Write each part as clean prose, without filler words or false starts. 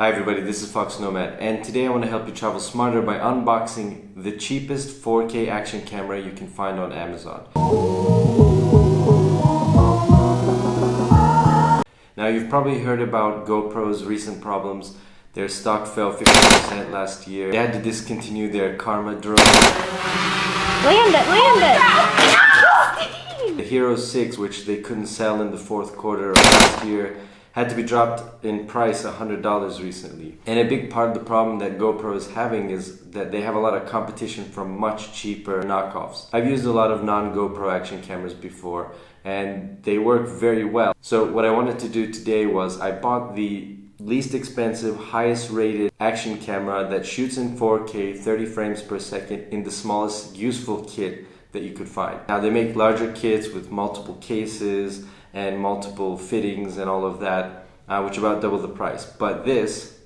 Hi everybody, this is Fox Nomad, and today I want to help you travel smarter by unboxing the cheapest 4K action camera you can find on Amazon. Now you've probably heard about GoPro's recent problems. Their stock fell 50% last year. They had to discontinue their Karma drone. Land it! The Hero 6, which they couldn't sell in the fourth quarter of last year, had to be dropped in price $100 recently. And a big part of the problem that GoPro is having is that they have a lot of competition from much cheaper knockoffs. I've used a lot of non-GoPro action cameras before and they work very well. So what I wanted to do today was I bought the least expensive, highest rated action camera that shoots in 4K 30 frames per second in the smallest useful kit that you could find. Now they make larger kits with multiple cases and multiple fittings and all of that, which are about double the price. But this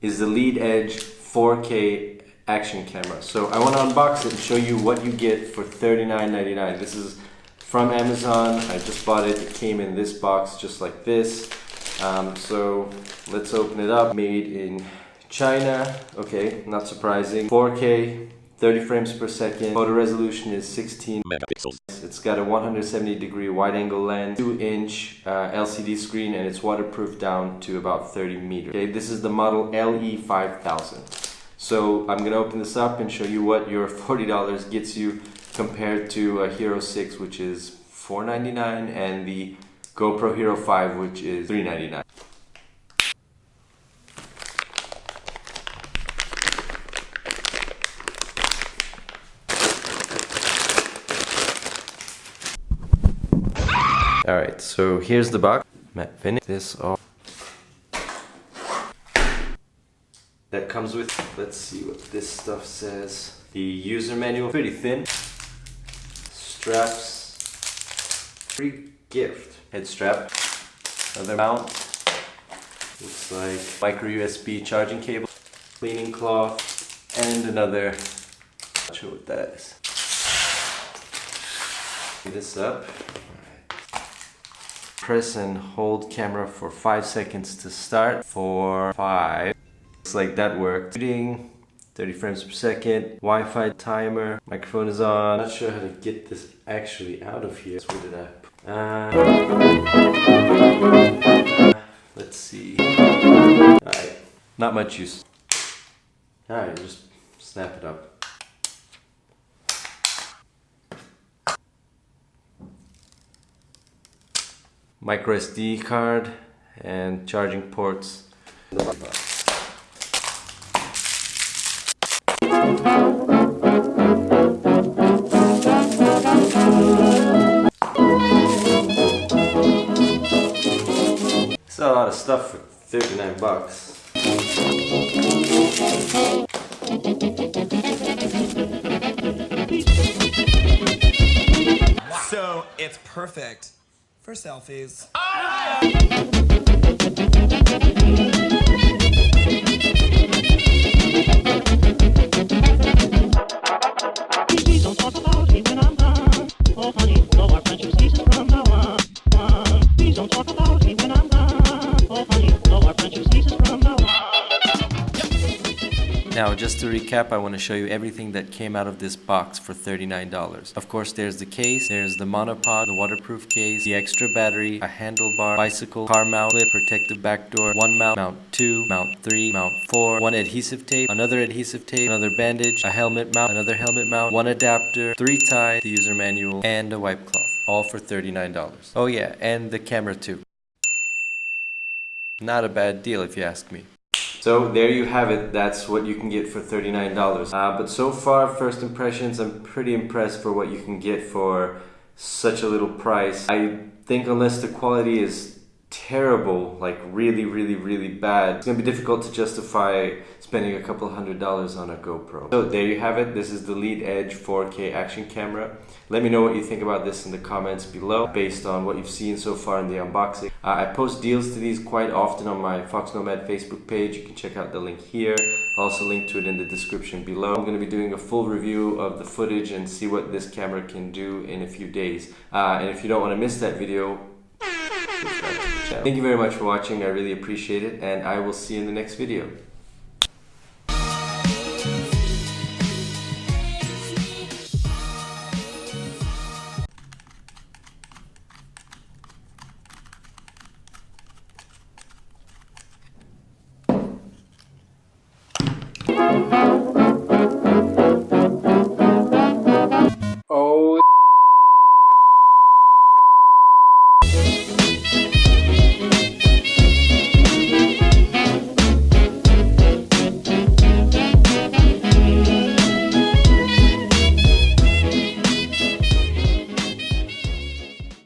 is the LeadEdge 4K action camera. So I want to unbox it and show you what you get for $39.99. This is from Amazon. I just bought it. It came in this box just like this. So let's open it up. Made in China. Okay, not surprising. 4K, 30 frames per second. Photo resolution is 16 megapixels. It's got a 170-degree wide-angle lens, 2-inch LCD screen, and it's waterproof down to about 30 meters. Okay, this is the model LE5000. So I'm gonna open this up and show you what your $40 gets you compared to a Hero 6, which is $499, and the GoPro Hero 5, which is $399. Alright, so here's the box. Matte finish. This off. That comes with, let's see what this stuff says. The user manual, pretty thin. Straps. Free gift. Head strap. Another mount. Looks like micro USB charging cable. Cleaning cloth. And another, not sure what that is. Get this up. Press and hold camera for 5 seconds to start. 4, 5. Looks like that worked. Shooting, 30 frames per second. Wi-Fi timer. Microphone is on. Not sure how to get this actually out of here. Where did I? Let's see. Alright. Not much use. Alright, just snap it up. Micro SD card and charging ports. It's a lot of stuff for 39 bucks. So it's perfect for selfies. Please don't talk about me when I'm gone. Oh honey, no more friendship ceases from now on. Please don't talk about me when I'm gone. Oh honey, no more friendship ceases from now on. Now, just to recap, I want to show you everything that came out of this box for $39. Of course, there's the case, there's the monopod, the waterproof case, the extra battery, a handlebar, bicycle, car mount, clip, protective back door, one mount, mount 2, mount 3, mount 4, one adhesive tape, another adhesive tape, another bandage, a helmet mount, another helmet mount, one adapter, 3 ties, the user manual, and a wipe cloth. All for $39. Oh yeah, and the camera too. Not a bad deal if you ask me. So there you have it. That's what you can get for $39. But so far, first impressions, I'm pretty impressed for what you can get for such a little price. I think unless the quality is terrible, like really bad, it's gonna be difficult to justify spending a couple $100s on a GoPro. So there you have it. This is the LeadEdge 4K action camera. Let me know what you think about this in the comments below based on what you've seen so far in the unboxing. I post deals to these quite often on my Fox Nomad Facebook page. You can check out the link here. I'll also link to it in the description below. I'm going to be doing a full review of the footage and see what this camera can do in a few days. And if you don't want to miss that video, subscribe to the channel. Thank you very much for watching. I really appreciate it, and I will see you in the next video.